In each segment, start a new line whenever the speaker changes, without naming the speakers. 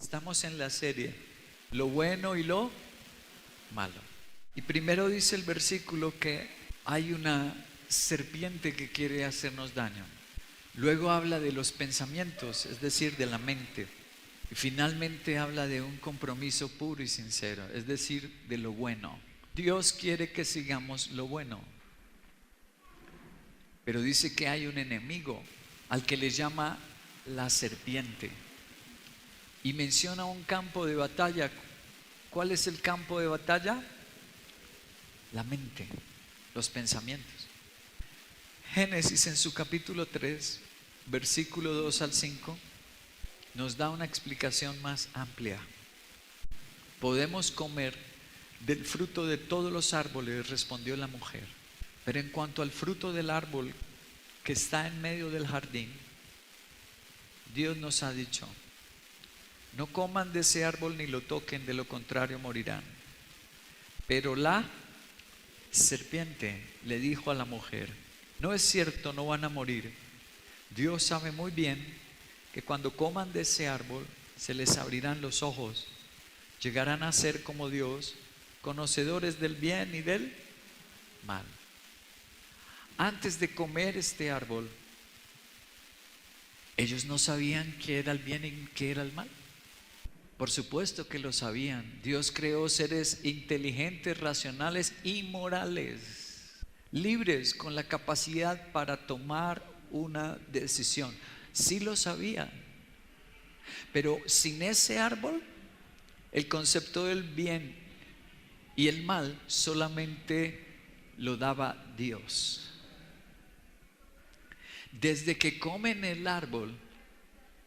Estamos en la serie Lo bueno y lo malo. Y primero dice el versículo que hay una serpiente que quiere hacernos daño. Luego habla de los pensamientos, es decir, de la mente. Y finalmente habla de un compromiso puro y sincero, es decir, de lo bueno. Dios quiere que sigamos lo bueno. Pero dice que hay un enemigo al que le llama la serpiente. Y menciona un campo de batalla. ¿Cuál es el campo de batalla? La mente, los pensamientos. Génesis en su capítulo 3, versículo 2 al 5, nos da una explicación más amplia. Podemos comer del fruto de todos los árboles, respondió la mujer. Pero en cuanto al fruto del árbol que está en medio del jardín, Dios nos ha dicho: no coman de ese árbol ni lo toquen, de lo contrario morirán. Pero la serpiente le dijo a la mujer: no es cierto, no van a morir. Dios sabe muy bien que cuando coman de ese árbol se les abrirán los ojos, llegarán a ser como Dios, conocedores del bien y del mal. Antes de comer este árbol, ellos no sabían qué era el bien y qué era el mal. Por supuesto que lo sabían. Dios creó seres inteligentes, racionales y morales, libres, con la capacidad para tomar una decisión. Sí lo sabían. Pero sin ese árbol, el concepto del bien y el mal solamente lo daba Dios. Desde que comen el árbol,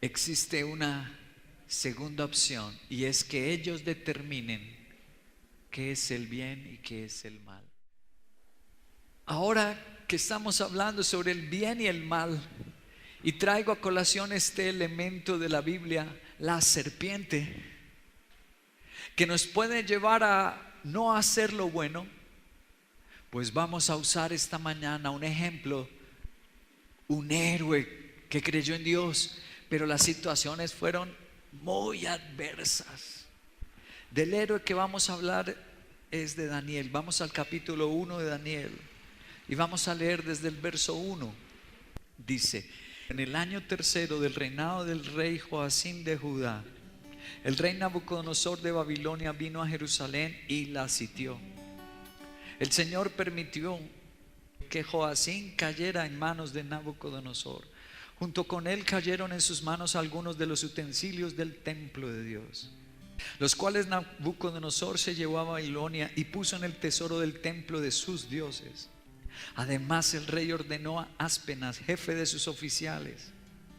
existe una segunda opción, y es que ellos determinen qué es el bien y qué es el mal. Ahora que estamos hablando sobre el bien y el mal, y traigo a colación este elemento de la Biblia, la serpiente, que nos puede llevar a no hacer lo bueno, pues vamos a usar esta mañana un ejemplo, un héroe que creyó en Dios, pero las situaciones fueron muy adversas. Del héroe que vamos a hablar es de Daniel. Vamos al capítulo 1 de Daniel y vamos a leer desde el verso 1. Dice: en el año tercero del reinado del rey Joacim de Judá, el rey Nabucodonosor de Babilonia vino a Jerusalén y la sitió. El Señor permitió que Joacim cayera en manos de Nabucodonosor. Junto con él cayeron en sus manos algunos de los utensilios del templo de Dios, los cuales Nabucodonosor se llevó a Babilonia y puso en el tesoro del templo de sus dioses. Además, el rey ordenó a Aspenaz, jefe de sus oficiales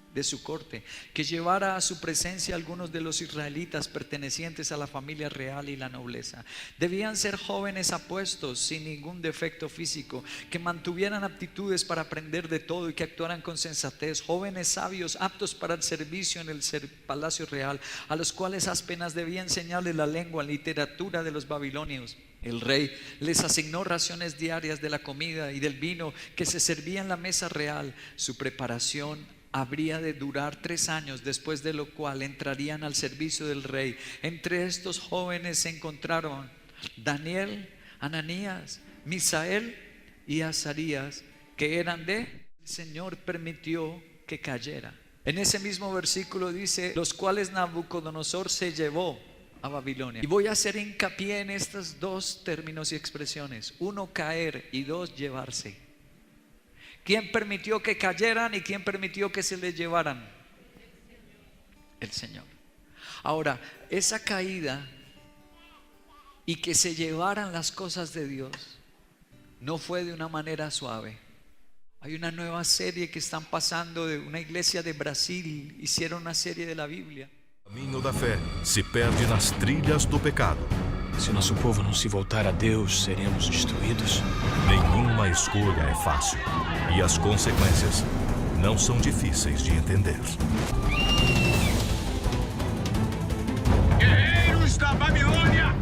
de su corte, que llevara a su presencia algunos de los israelitas pertenecientes a la familia real y la nobleza. Debían ser jóvenes apuestos, sin ningún defecto físico, que mantuvieran aptitudes para aprender de todo y que actuaran con sensatez, jóvenes sabios, aptos para el servicio en el palacio real, a los cuales Aspenaz debía enseñarles la lengua, literatura de los babilonios. El rey les asignó raciones diarias de la comida y del vino que se servía en la mesa real. Su preparación habría de durar 3 años, después de lo cual entrarían al servicio del rey. Entre estos jóvenes se encontraron Daniel, Ananías, Misael y Azarías, que eran de... El Señor permitió que cayera. En ese mismo versículo dice: los cuales Nabucodonosor se llevó a Babilonia. Y voy a hacer hincapié en estos dos términos y expresiones: 1, caer, y 2, llevarse. ¿Quién permitió que cayeran y quién permitió que se les llevaran? El Señor. Ahora, esa caída y que se llevaran las cosas de Dios no fue de una manera suave. Hay una nueva serie que están pasando de una iglesia de Brasil. Hicieron una serie de la Biblia.
O caminho da fé se perde nas trilhas do pecado.
Se nosso povo não se voltar a Deus, seremos destruídos.
Nenhuma escolha é fácil e as consequências não são difíceis de entender.
Guerreiros da Babilônia,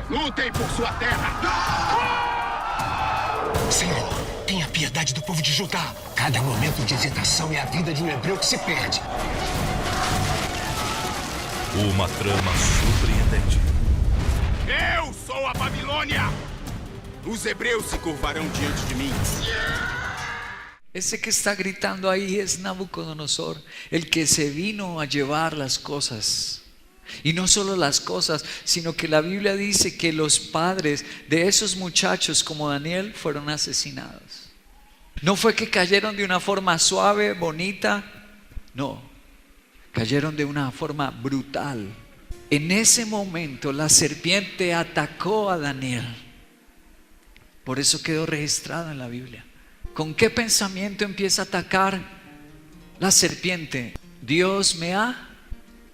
lutem por sua terra! Senhor, Tenha piedade do povo de Judá. Cada momento de hesitação é a vida de um hebreu que se perde.
Uma trama surpreendente.
Eu sou a Babilônia! Os hebreus se curvarão diante de mim.
Ese que está gritando ahí es Nabucodonosor, el que se vino a llevar las cosas. Y no solo las cosas, sino que la Biblia dice que los padres de esos muchachos como Daniel fueron asesinados. No fue que cayeron de una forma suave, bonita, no, cayeron de una forma brutal. En ese momento la serpiente atacó a Daniel. Por eso quedó registrado en la Biblia. ¿Con qué pensamiento empieza a atacar la serpiente?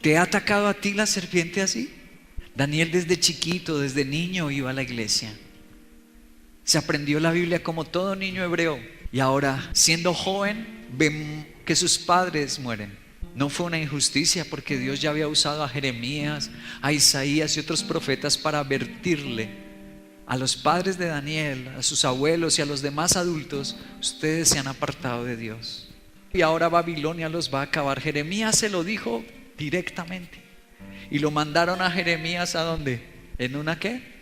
¿Te ha atacado a ti la serpiente así? Daniel desde chiquito, desde niño iba a la iglesia. Se aprendió la Biblia como todo niño hebreo. Y ahora, siendo joven, ven que sus padres mueren. No fue una injusticia porque Dios ya había usado a Jeremías, a Isaías y otros profetas para advertirle a los padres de Daniel, a sus abuelos y a los demás adultos: ustedes se han apartado de Dios y ahora Babilonia los va a acabar. Jeremías se lo dijo directamente y lo mandaron a Jeremías ¿a dónde? ¿En una qué?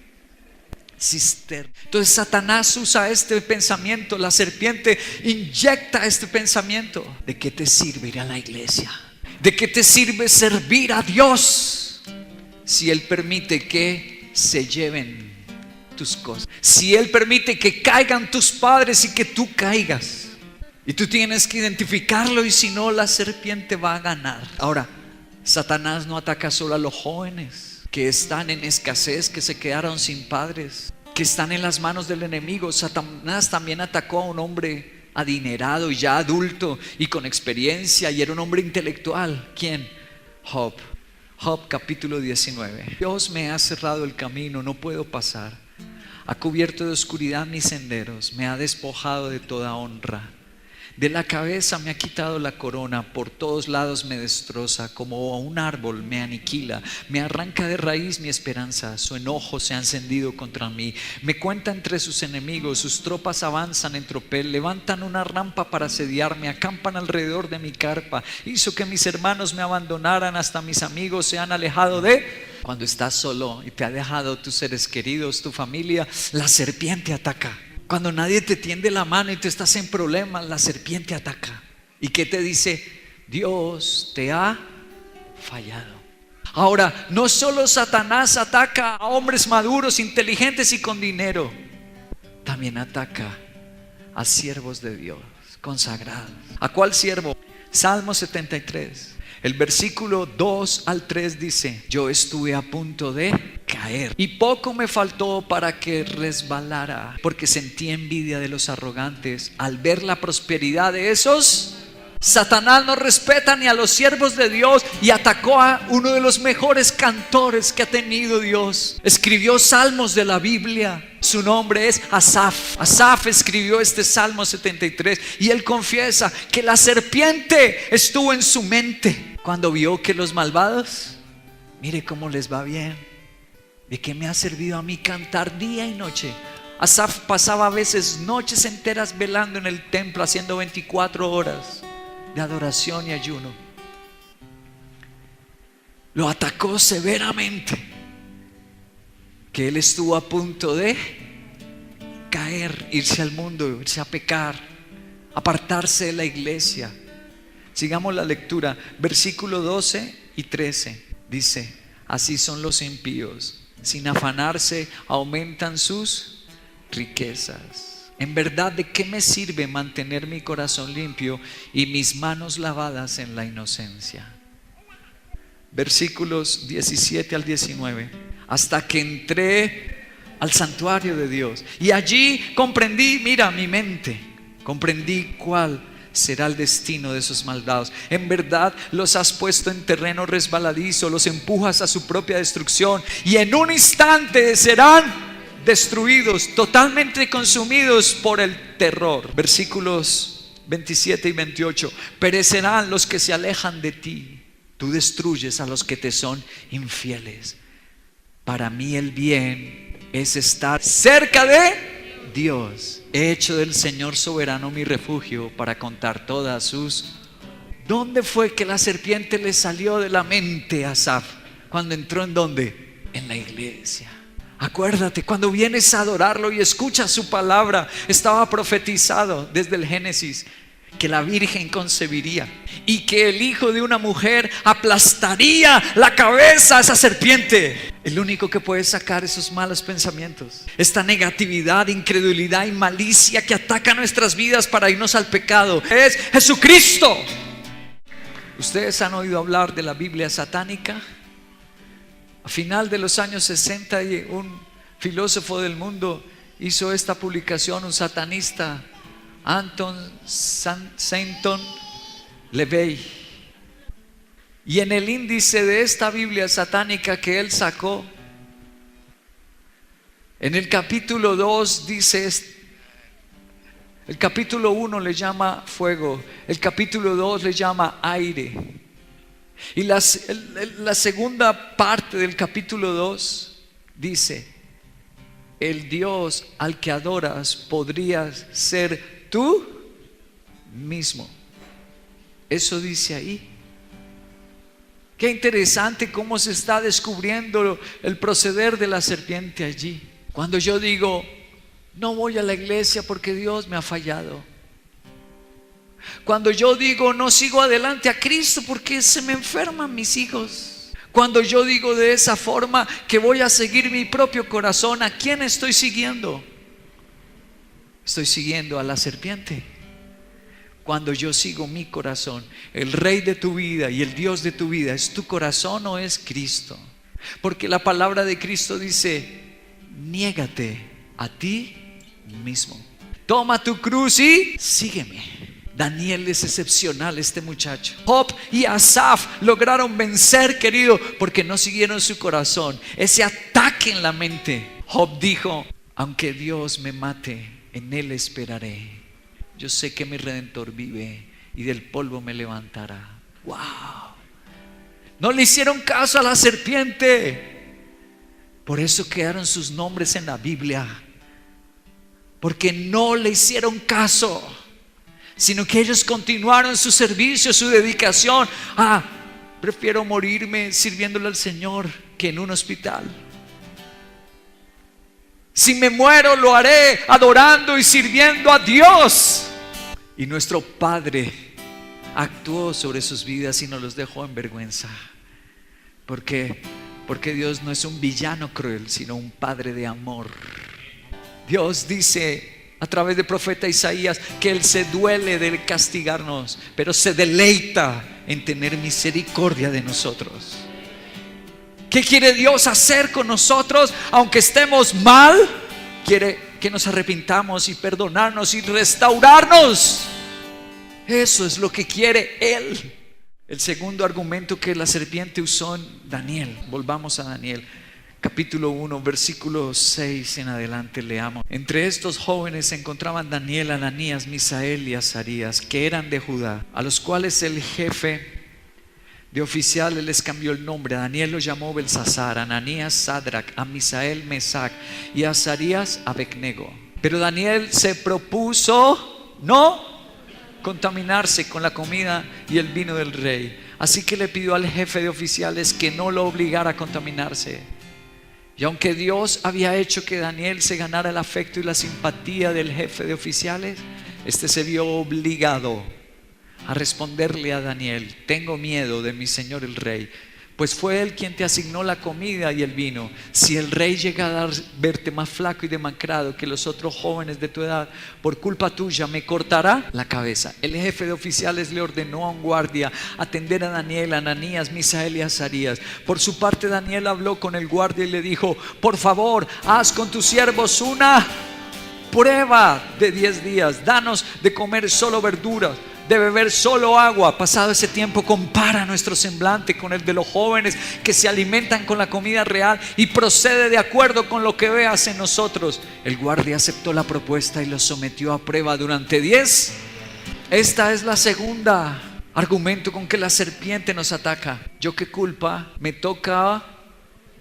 Cisterna. Entonces Satanás usa este pensamiento, la serpiente inyecta este pensamiento. ¿De qué te sirve ir a la iglesia? ¿De qué te sirve servir a Dios si Él permite que se lleven tus cosas? Si Él permite que caigan tus padres y que tú caigas, y tú tienes que identificarlo, y si no, la serpiente va a ganar. Ahora, Satanás no ataca solo a los jóvenes que están en escasez, que se quedaron sin padres, que están en las manos del enemigo. Satanás también atacó a un hombre adinerado y ya adulto y con experiencia, y era un hombre intelectual. ¿Quién? Job. Job capítulo 19. Dios me ha cerrado el camino, no puedo pasar. Ha cubierto de oscuridad mis senderos, me ha despojado de toda honra. De la cabeza me ha quitado la corona, por todos lados me destroza, como a un árbol me aniquila, me arranca de raíz mi esperanza, su enojo se ha encendido contra mí, me cuenta entre sus enemigos, sus tropas avanzan en tropel, levantan una rampa para asediarme, acampan alrededor de mi carpa, hizo que mis hermanos me abandonaran, hasta mis amigos se han alejado de... Cuando estás solo y te ha dejado tus seres queridos, tu familia, la serpiente ataca. Cuando nadie te tiende la mano y tú estás en problemas, la serpiente ataca. ¿Y qué te dice? Dios te ha fallado. Ahora, no solo Satanás ataca a hombres maduros, inteligentes y con dinero, también ataca a siervos de Dios, consagrados. ¿A cuál siervo? Salmo 73. El versículo 2 al 3 dice: yo estuve a punto de caer y poco me faltó para que resbalara, porque sentí envidia de los arrogantes al ver la prosperidad de esos. Satanás no respeta ni a los siervos de Dios y atacó a uno de los mejores cantores que ha tenido Dios. Escribió salmos de la Biblia. Su nombre es Asaf. Asaf escribió este Salmo 73 y él confiesa que la serpiente estuvo en su mente cuando vio que los malvados, mire cómo les va bien. ¿De qué me ha servido a mí cantar día y noche? Asaf pasaba a veces noches enteras velando en el templo, haciendo 24 horas de adoración y ayuno. Lo atacó severamente, que él estuvo a punto de caer, irse al mundo, irse a pecar, apartarse de la iglesia. Sigamos la lectura, versículo 12 y 13 dice: así son los impíos, sin afanarse aumentan sus riquezas. En verdad, ¿de qué me sirve mantener mi corazón limpio y mis manos lavadas en la inocencia? Versículos 17 al 19. Hasta que entré al santuario de Dios y allí comprendí, mira mi mente, comprendí cuál será el destino de esos malvados. En verdad los has puesto en terreno resbaladizo, los empujas a su propia destrucción y en un instante serán destruidos, totalmente consumidos por el terror. Versículos 27 y 28. Perecerán los que se alejan de ti, tú destruyes a los que te son infieles. Para mí el bien es estar cerca de Dios. He hecho del Señor soberano mi refugio para contar todas sus... ¿Dónde fue que la serpiente le salió de la mente a Asaf? Cuando entró ¿en dónde? En la iglesia. Acuérdate, cuando vienes a adorarlo y escuchas su palabra, estaba profetizado desde el Génesis que la virgen concebiría y que el hijo de una mujer aplastaría la cabeza a esa serpiente. El único que puede sacar esos malos pensamientos, esta negatividad, incredulidad y malicia que ataca nuestras vidas para irnos al pecado, es Jesucristo. ¿Ustedes han oído hablar de la Biblia satánica? A final de los años 60, un filósofo del mundo hizo esta publicación, un satanista, Anton Seton LaVey. Y en el índice de esta Biblia satánica que él sacó, en el capítulo 2 dice, el capítulo 1 le llama fuego, el capítulo 2 le llama aire. Y la segunda parte del capítulo 2 dice: el Dios al que adoras podrías ser tú mismo. Eso dice ahí. Qué interesante cómo se está descubriendo el proceder de la serpiente allí. Cuando yo digo, no voy a la iglesia porque Dios me ha fallado. Cuando yo digo, no sigo adelante a Cristo porque se me enferman mis hijos. Cuando yo digo de esa forma que voy a seguir mi propio corazón, ¿a quién estoy siguiendo? Estoy siguiendo a la serpiente. Cuando yo sigo mi corazón, el rey de tu vida y el Dios de tu vida, ¿es tu corazón o es Cristo? Porque la palabra de Cristo dice: niégate a ti mismo, toma tu cruz y sígueme. Daniel es excepcional, este muchacho. Job y Asaf lograron vencer, querido, porque no siguieron su corazón, ese ataque en la mente. Job dijo: aunque Dios me mate, en él esperaré. Yo sé que mi Redentor vive y del polvo me levantará. Wow. No le hicieron caso a la serpiente. Por eso quedaron sus nombres en la Biblia, porque no le hicieron caso, sino que ellos continuaron su servicio, su dedicación. Prefiero morirme sirviéndole al Señor que en un hospital. Si me muero, lo haré adorando y sirviendo a Dios. Y nuestro Padre actuó sobre sus vidas y nos los dejó en vergüenza. Porque Dios no es un villano cruel, sino un Padre de amor. Dios dice a través del profeta Isaías que Él se duele de castigarnos, pero se deleita en tener misericordia de nosotros. ¿Qué quiere Dios hacer con nosotros? Aunque estemos mal, quiere que nos arrepintamos y perdonarnos y restaurarnos. Eso es lo que quiere Él. El segundo argumento que la serpiente usó en Daniel. Volvamos a Daniel capítulo 1, versículo 6 en adelante, leamos. Entre estos jóvenes se encontraban Daniel, Ananías, Misael y Azarías, que eran de Judá, a los cuales el jefe de oficiales les cambió el nombre. A Daniel lo llamó Belsasar, a Ananías Sadrac, a Misael Mesac y a Azarías Abednego. Pero Daniel se propuso no contaminarse con la comida y el vino del rey, así que le pidió al jefe de oficiales que no lo obligara a contaminarse. Y aunque Dios había hecho que Daniel se ganara el afecto y la simpatía del jefe de oficiales, este se vio obligado a responderle a Daniel: tengo miedo de mi señor el rey, pues fue él quien te asignó la comida y el vino. Si el rey llega a verte más flaco y demacrado que los otros jóvenes de tu edad, por culpa tuya me cortará la cabeza. El jefe de oficiales le ordenó a un guardia atender a Daniel, Ananías, Misael y Azarías. Por su parte, Daniel habló con el guardia y le dijo: por favor, haz con tus siervos una prueba de 10 días. Danos de comer solo verduras, de beber solo agua. Pasado ese tiempo, compara nuestro semblante con el de los jóvenes que se alimentan con la comida real y procede de acuerdo con lo que veas en nosotros. El guardia aceptó la propuesta y los sometió a prueba durante 10. Esta es la segunda argumento con que la serpiente nos ataca. ¿Yo qué culpa? Me toca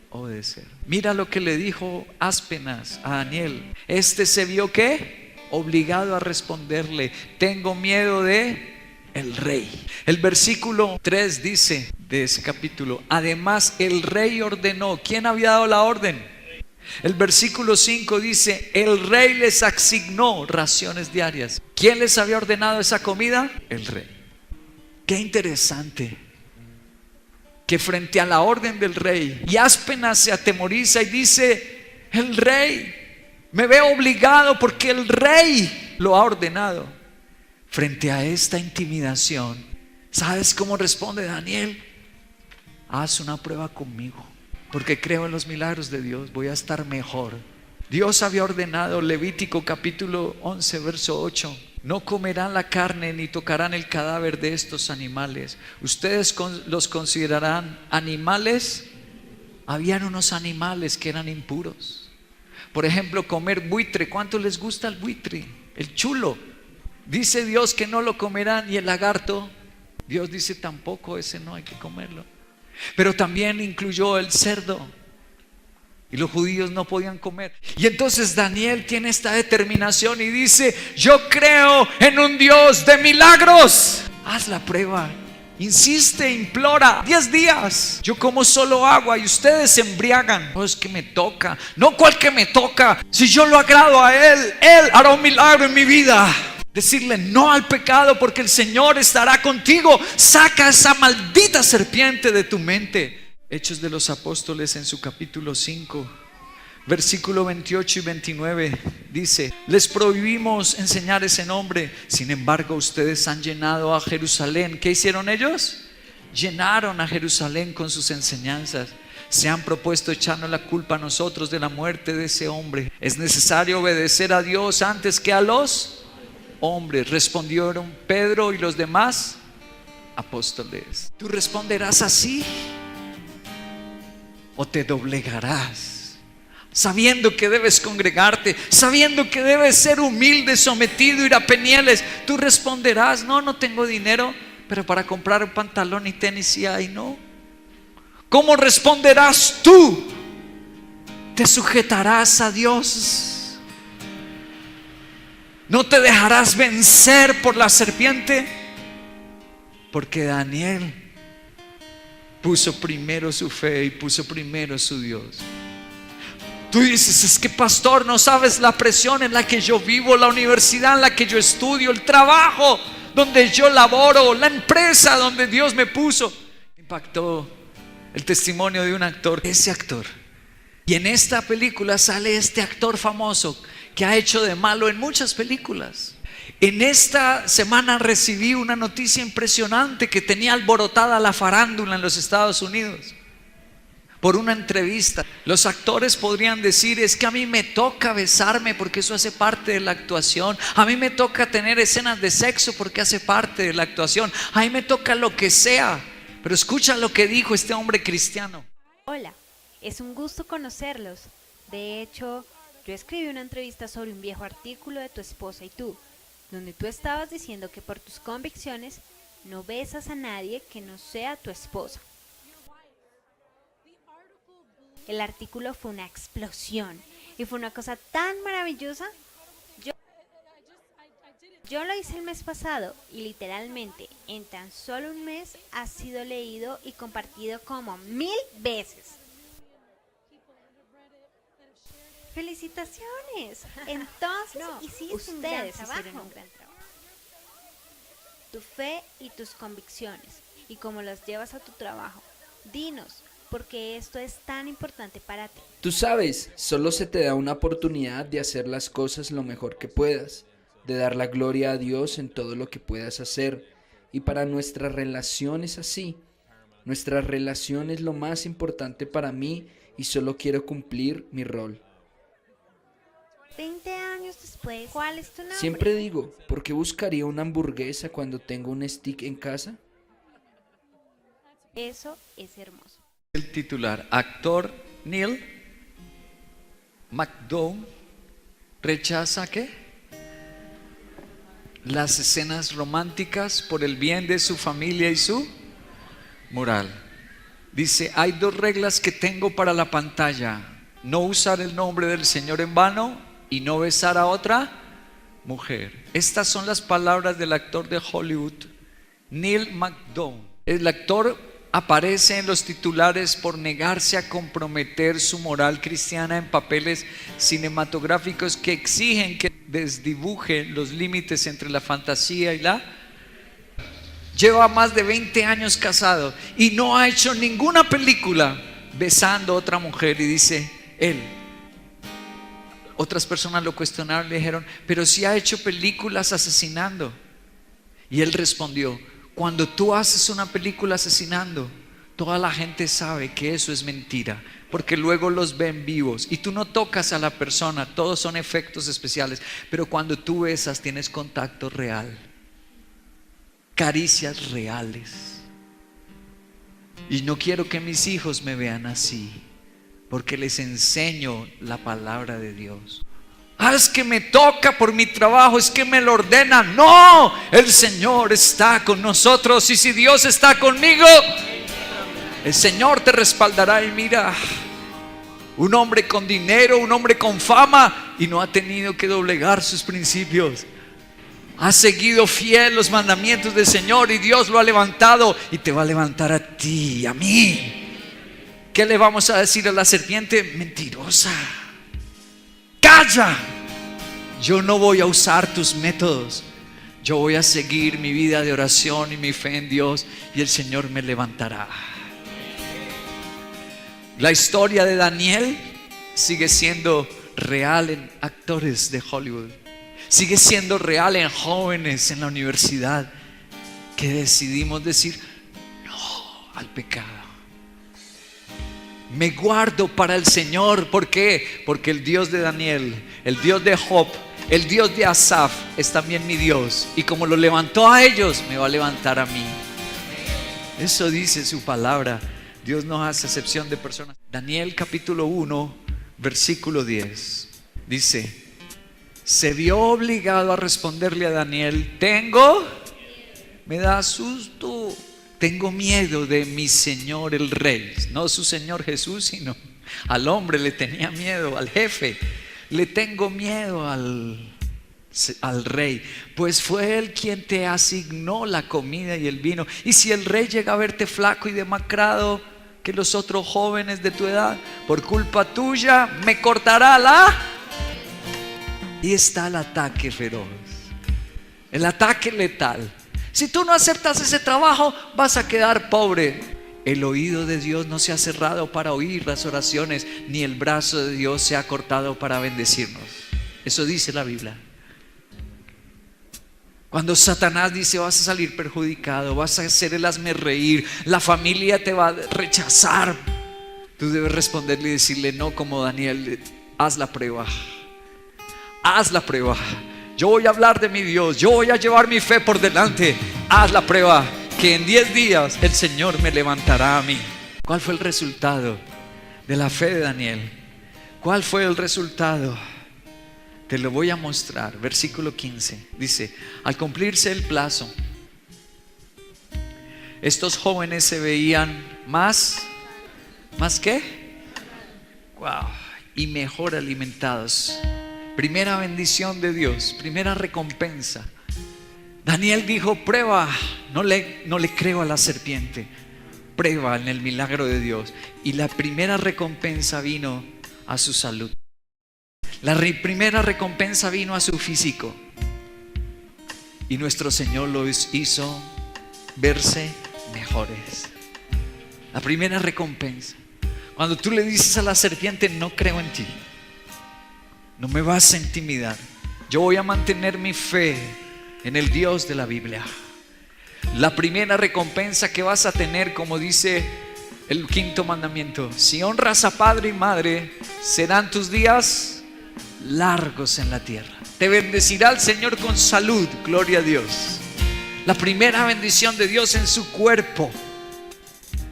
obedecer. Mira lo que le dijo Aspenas a Daniel. Este se vio ¿qué? obligado a responderle: tengo miedo de el rey. El versículo 3 dice de ese capítulo: además el rey ordenó. ¿Quién había dado la orden? El versículo 5 dice: el rey les asignó raciones diarias. ¿Quién les había ordenado esa comida? El rey. Qué interesante que frente a la orden del rey, Yáspenas se atemoriza y dice: el rey, me veo obligado porque el rey lo ha ordenado. Frente a esta intimidación, ¿sabes cómo responde Daniel? Haz una prueba conmigo, porque creo en los milagros de Dios, voy a estar mejor. Dios había ordenado, Levítico capítulo 11 verso 8: no comerán la carne ni tocarán el cadáver de estos animales. Ustedes los considerarán animales. Habían unos animales que eran impuros. Por ejemplo, comer buitre. ¿Cuánto les gusta el buitre? El chulo. Dice Dios que no lo comerán. Y el lagarto, Dios dice tampoco, ese no hay que comerlo. Pero también incluyó el cerdo, y los judíos no podían comer. Y entonces Daniel tiene esta determinación y dice: yo creo en un Dios de milagros. Haz la prueba, insiste, implora. 10 días, yo como solo agua y ustedes se embriagan. No es que me toca, no cual que me toca. Si yo lo agrado a Él, Él hará un milagro en mi vida. Decirle no al pecado, porque el Señor estará contigo. Saca esa maldita serpiente de tu mente. Hechos de los Apóstoles, en su capítulo 5, versículo 28 y 29 dice: les prohibimos enseñar ese nombre, sin embargo ustedes han llenado a Jerusalén. ¿Qué hicieron ellos? Llenaron a Jerusalén con sus enseñanzas. Se han propuesto echarnos la culpa a nosotros de la muerte de ese hombre. Es necesario obedecer a Dios antes que a los hombres, respondieron Pedro y los demás apóstoles. ¿Tú responderás así o te doblegarás, sabiendo que debes congregarte, sabiendo que debes ser humilde, sometido, ir a Penieles? Tú responderás: no tengo dinero, pero para comprar un pantalón y tenis sí hay. No. ¿Cómo responderás tú? Te sujetarás a Dios, no te dejarás vencer por la serpiente, porque Daniel puso primero su fe y puso primero su Dios. Tú dices: es que pastor, no sabes la presión en la que yo vivo, la universidad en la que yo estudio, el trabajo donde yo laboro, la empresa donde Dios me puso. Impactó el testimonio de un actor, ese actor. Y en esta película sale este actor famoso que ha hecho de malo en muchas películas. En esta semana recibí una noticia impresionante que tenía alborotada la farándula en los Estados Unidos por una entrevista. Los actores podrían decir: es que a mí me toca besarme porque eso hace parte de la actuación. A mí me toca tener escenas de sexo porque hace parte de la actuación. A mí me toca lo que sea. Pero escucha lo que dijo este hombre cristiano.
Hola, es un gusto conocerlos. De hecho, yo escribí una entrevista sobre un viejo artículo de tu esposa y tú, donde tú estabas diciendo que por tus convicciones no besas a nadie que no sea tu esposa. El artículo fue una explosión y fue una cosa tan maravillosa. Yo lo hice el mes pasado y literalmente en tan solo un mes ha sido leído y compartido como 1000 veces. ¡Felicitaciones! Entonces, ustedes hicieron un gran trabajo. Tu fe y tus convicciones, y cómo las llevas a tu trabajo. Dinos, porque esto es tan importante para ti.
Tú sabes, solo se te da una oportunidad de hacer las cosas lo mejor que puedas, de dar la gloria a Dios en todo lo que puedas hacer. Y para nuestra relación es así. Nuestra relación es lo más importante para mí y solo quiero cumplir mi rol.
20 años después, ¿cuál es tu nombre?
Siempre digo, ¿por qué buscaría una hamburguesa cuando tengo un stick en casa?
Eso es hermoso.
El titular: actor Neil McDonough rechaza ¿qué? Las escenas románticas por el bien de su familia y su moral. Dice: hay 2 reglas que tengo para la pantalla: no usar el nombre del Señor en vano y no besar a otra mujer. Estas son las palabras del actor de Hollywood, Neil McDonough. El actor aparece en los titulares por negarse a comprometer su moral cristiana en papeles cinematográficos que exigen que desdibuje los límites entre la fantasía y la... Lleva más de 20 años casado y no ha hecho ninguna película besando a otra mujer. Y dice él, otras personas lo cuestionaron, le dijeron, pero si ha hecho películas asesinando. Y él respondió, cuando tú haces una película asesinando, toda la gente sabe que eso es mentira, porque luego los ven vivos y tú no tocas a la persona, todos son efectos especiales, pero cuando tú besas tienes contacto real, caricias reales. Y no quiero que mis hijos me vean así, porque les enseño la palabra de Dios. Es que me toca por mi trabajo, es que me lo ordena. No, el Señor está con nosotros, y si Dios está conmigo, el Señor te respaldará. Y mira, un hombre con dinero, un hombre con fama, y no ha tenido que doblegar sus principios. Ha seguido fiel los mandamientos del Señor y Dios lo ha levantado y te va a levantar a ti y a mí. ¿Qué le vamos a decir a la serpiente? Mentirosa, calla. Yo no voy a usar tus métodos. Yo voy a seguir mi vida de oración y mi fe en Dios, y el Señor me levantará. La historia de Daniel sigue siendo real en actores de Hollywood. Sigue siendo real en jóvenes en la universidad que decidimos decir no al pecado. Me guardo para el Señor. ¿Por qué? Porque el Dios de Daniel, el Dios de Job, el Dios de Asaf es también mi Dios. Y como lo levantó a ellos, me va a levantar a mí. Eso dice su palabra. Dios no hace excepción de personas. Daniel capítulo 1, versículo 10. Dice: se vio obligado a responderle a Daniel: me da susto, tengo miedo de mi Señor el Rey. No su Señor Jesús, sino al hombre le tenía miedo, al jefe. Le tengo miedo al Rey, pues fue él quien te asignó la comida y el vino. Y si el Rey llega a verte flaco y demacrado que los otros jóvenes de tu edad, por culpa tuya me cortará la... Y está el ataque feroz, el ataque letal. Si tú no aceptas ese trabajo, vas a quedar pobre. El oído de Dios no se ha cerrado para oír las oraciones, ni el brazo de Dios se ha cortado para bendecirnos. Eso dice la Biblia. Cuando Satanás dice vas a salir perjudicado, vas a hacer el hazmerreír, la familia te va a rechazar, tú debes responderle y decirle no, como Daniel: haz la prueba. Haz la prueba. Yo voy a hablar de mi Dios. Yo voy a llevar mi fe por delante. Haz la prueba, que en 10 días el Señor me levantará a mí. ¿Cuál fue el resultado de la fe de Daniel? ¿Cuál fue el resultado? Te lo voy a mostrar. Versículo 15 dice: al cumplirse el plazo, estos jóvenes se veían ¿más qué? Wow, y mejor alimentados. Primera bendición de Dios, primera recompensa. Daniel dijo: prueba, no le creo a la serpiente, prueba en el milagro de Dios. Y la primera recompensa vino a su salud. La primera recompensa vino a su físico. Y nuestro Señor los hizo verse mejores. La primera recompensa. Cuando tú le dices a la serpiente: no creo en ti, no me vas a intimidar, yo voy a mantener mi fe en el Dios de la Biblia. La primera recompensa que vas a tener, como dice el 5º mandamiento: si honras a padre y madre, serán tus días largos en la tierra. Te bendecirá el Señor con salud, gloria a Dios. La primera bendición de Dios en su cuerpo.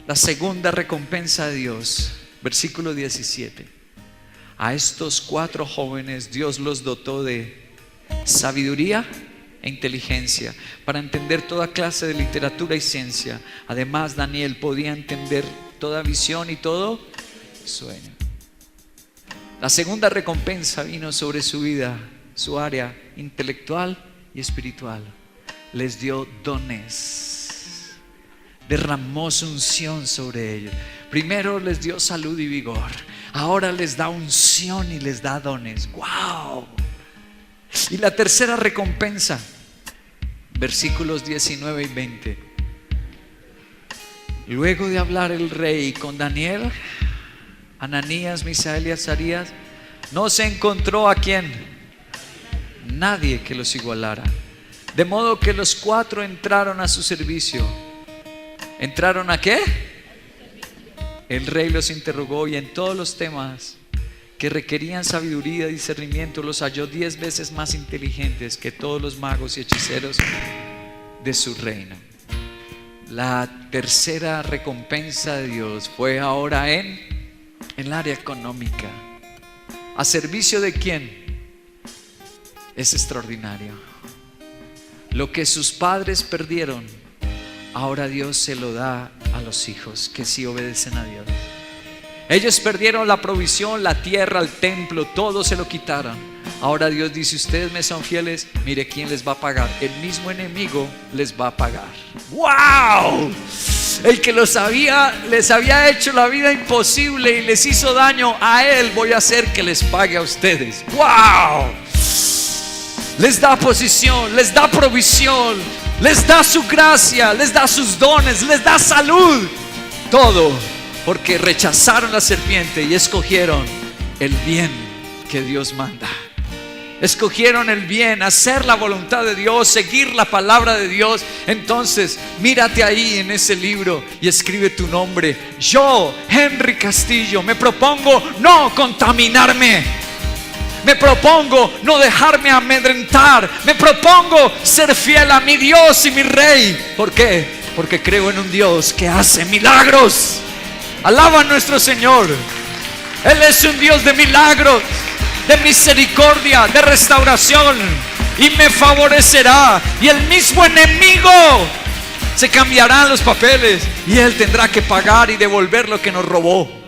La segunda recompensa de Dios, versículo 17. A estos 4 jóvenes Dios los dotó de sabiduría e inteligencia para entender toda clase de literatura y ciencia. Además, Daniel podía entender toda visión y todo sueño. La segunda recompensa vino sobre su vida, su área intelectual y espiritual. Les dio dones. Derramó su unción sobre ellos. Primero les dio salud y vigor. Ahora les da unción y les da dones. ¡Wow! Y la tercera recompensa, versículos 19 y 20. Luego de hablar el rey con Daniel, Ananías, Misael y Azarías, no se encontró a quién, nadie que los igualara. De modo que los cuatro entraron a su servicio. ¿Entraron a qué? El rey los interrogó y en todos los temas que requerían sabiduría y discernimiento los halló 10 veces más inteligentes que todos los magos y hechiceros de su reino. La tercera recompensa de Dios fue ahora en el área económica. ¿A servicio de quién? Es extraordinario. Lo que sus padres perdieron, ahora Dios se lo da a los hijos que sí obedecen a Dios. Ellos perdieron la provisión, la tierra, el templo, todo se lo quitaron. Ahora Dios dice: ustedes me son fieles, mire quién les va a pagar. El mismo enemigo les va a pagar. ¡Wow! El que les había hecho la vida imposible y les hizo daño, a él voy a hacer que les pague a ustedes. ¡Wow! Les da posición, les da provisión, les da su gracia, les da sus dones, les da salud. Todo porque rechazaron la serpiente y escogieron el bien que Dios manda. Escogieron el bien, hacer la voluntad de Dios, seguir la palabra de Dios. Entonces, mírate ahí en ese libro y escribe tu nombre. Yo, Henry Castillo, me propongo no contaminarme. Me propongo no dejarme amedrentar. Me propongo ser fiel a mi Dios y mi Rey. ¿Por qué? Porque creo en un Dios que hace milagros. Alaba a nuestro Señor. Él es un Dios de milagros, de misericordia, de restauración, y me favorecerá. Y el mismo enemigo se cambiarán los papeles y él tendrá que pagar y devolver lo que nos robó.